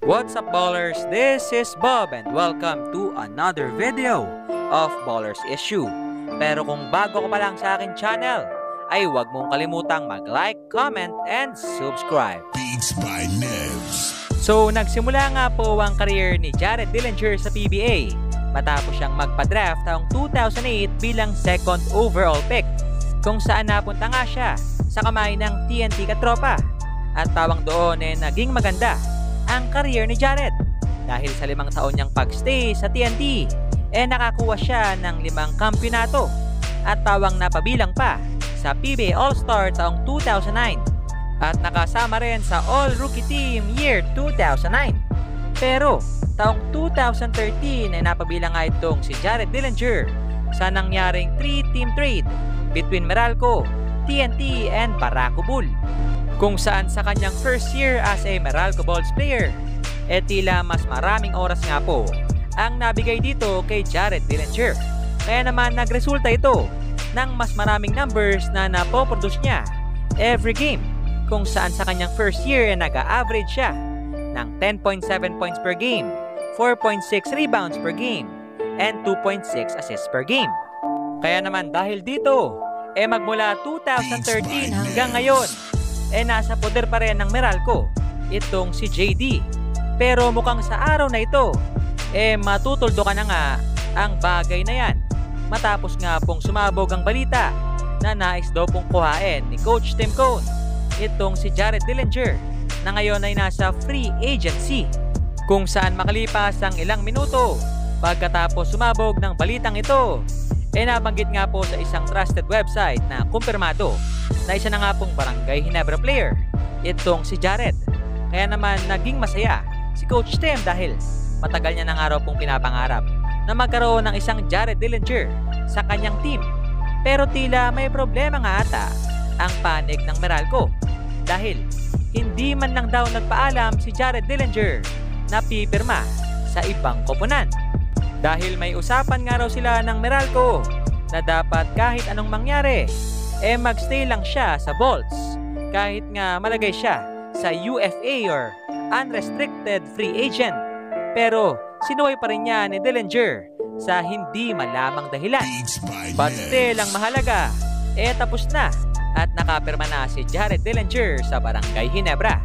What's up, ballers? This is Bob and welcome to another video of Ballers Issue. Pero kung bago ka pa lang sa akin channel, ay huwag mong kalimutang mag-like, comment, and subscribe. Beats by Nevs. So, nagsimula nga po ang career ni Jared Dillinger sa PBA matapos siyang magpa-draft taong 2008 bilang second overall pick, kung saan napunta nga siya sa kamay ng TNT Katropa. At tawang doon naging maganda ang career ni Jared dahil sa 5 taon niyang pagstay sa TNT nakakuha siya ng 5 kampyonato at tawang napabilang pa sa PBA All-Star taong 2009 at nakasama rin sa All-Rookie Team year 2009. Pero taong 2013 napabilang nga itong si Jared Dillinger sa nangyaring 3-team trade between Meralco, TNT, and Barako Bull, kung saan sa kanyang first year as a Meralco Bulls player, tila mas maraming oras nga po ang nabigay dito kay Jared Dillinger. Kaya naman nagresulta ito ng mas maraming numbers na napoproduce niya every game, kung saan sa kanyang first year nag-a-average siya ng 10.7 points per game, 4.6 rebounds per game, and 2.6 assists per game. Kaya naman dahil dito, magmula 2013 hanggang ngayon, nasa poder pa rin ng Meralco itong si JD. Pero mukhang sa araw na ito, matutuldo ka na nga ang bagay na yan. Matapos nga pong sumabog ang balita na nais daw pong kuhain ni Coach Tim Cone itong si Jared Dillinger na ngayon ay nasa free agency. Kung saan makalipas ang ilang minuto pagkatapos sumabog ng balitang ito, nabanggit nga po sa isang trusted website na kumpirmado na isa na nga pong Barangay Ginebra player itong si Jared. Kaya naman naging masaya si Coach Tim dahil matagal niya na nga raw pong pinapangarap na magkaroon ng isang Jared Dillinger sa kanyang team. Pero tila may problema nga ata ang panig ng Meralco dahil hindi man lang daw nagpaalam si Jared Dillinger na pipirma sa ibang koponan. Dahil may usapan nga raw sila ng Meralco na dapat kahit anong mangyari, magstay lang siya sa Bolts kahit nga malagay siya sa UFA or Unrestricted Free Agent. Pero sinuway pa rin niya ni Dillinger sa hindi malamang dahilan. But still, ang mahalaga, tapos na at nakapirma na si Jared Dillinger sa Barangay Ginebra.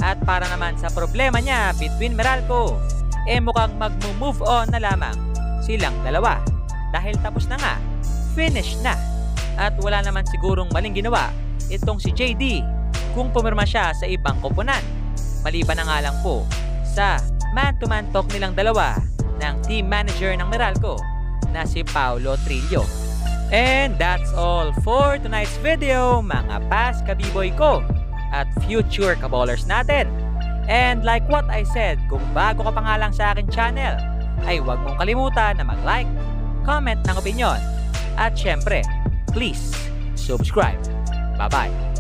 At para naman sa problema niya between Meralco, mukhang mag-move on na lamang silang dalawa dahil tapos na nga, finish na. At wala naman sigurong maling ginawa itong si JD kung pumirma siya sa ibang koponan, maliban na nga lang po sa man-to-man talk nilang dalawa ng team manager ng Meralco na si Paulo Trillo. And that's all for tonight's video, mga past kabiboy ko at future kaballers natin. And like what I said, kung bago ka pa nga lang sa akin channel, ay huwag mong kalimutan na mag-like, comment ng opinion, at syempre, please subscribe. Bye-bye!